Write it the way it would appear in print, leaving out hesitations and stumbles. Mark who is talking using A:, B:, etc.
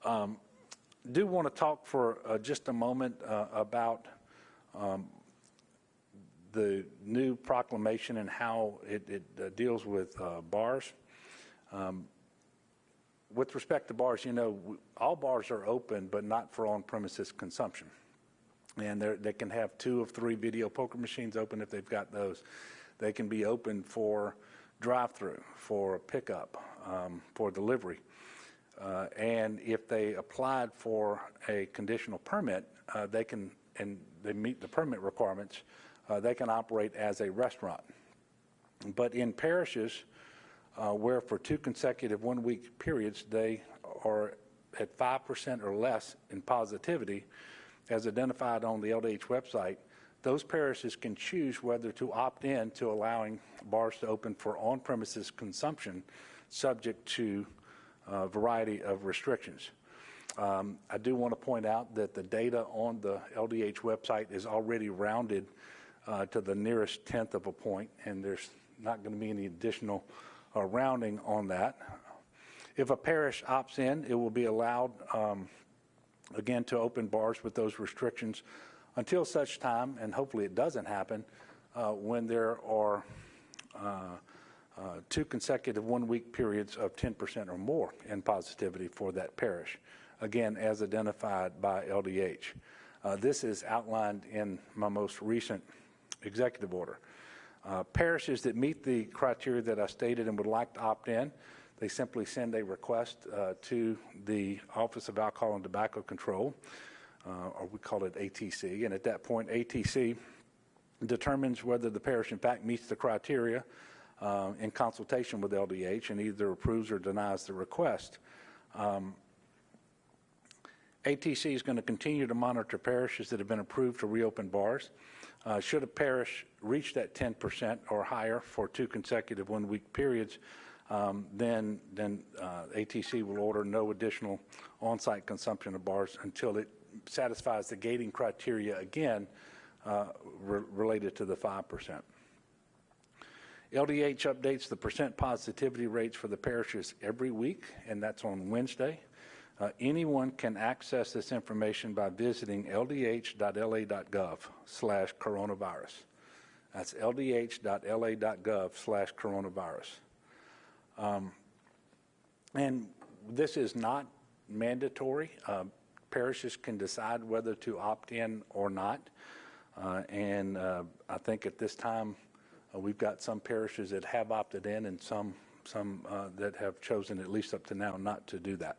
A: Do want to talk for just a moment about the new proclamation and how it deals with bars. With respect to bars, you know, all bars are open, but not for on-premises consumption. And they can have 2 of 3 video poker machines open if they've got those. They can be open for drive-through, for pickup, for delivery. And if they applied for a conditional permit, and they meet the permit requirements, they can operate as a restaurant. But in parishes where for 2 consecutive 1-week periods they are at 5% or less in positivity, as identified on the LDH website, those parishes can choose whether to opt in to allowing bars to open for on-premises consumption, subject to a variety of restrictions. I do want to point out that the data on the LDH website is already rounded to the nearest tenth of a point, and there's not going to be any additional rounding on that. If a parish opts in, it will be allowed, again, to open bars with those restrictions until such time, and hopefully it doesn't happen, when there are 2 consecutive 1-week periods of 10% or more in positivity for that parish, again, as identified by LDH. This is outlined in my most recent executive order. Parishes that meet the criteria that I stated and would like to opt in, they simply send a request to the Office of Alcohol and Tobacco Control, or we call it ATC, and at that point ATC determines whether the parish in fact meets the criteria in consultation with LDH, and either approves or denies the request. ATC is going to continue to monitor parishes that have been approved to reopen bars. Should a parish reach that 10% or higher for 2 consecutive 1-week periods, then ATC will order no additional on-site consumption of bars until it satisfies the gating criteria again related to the 5%. LDH updates the percent positivity rates for the parishes every week, and that's on Wednesday. Anyone can access this information by visiting ldh.la.gov/coronavirus. That's ldh.la.gov/coronavirus. And this is not mandatory. Parishes can decide whether to opt in or not. And I think at this time we've got some parishes that have opted in and some that have chosen, at least up to now, not to do that.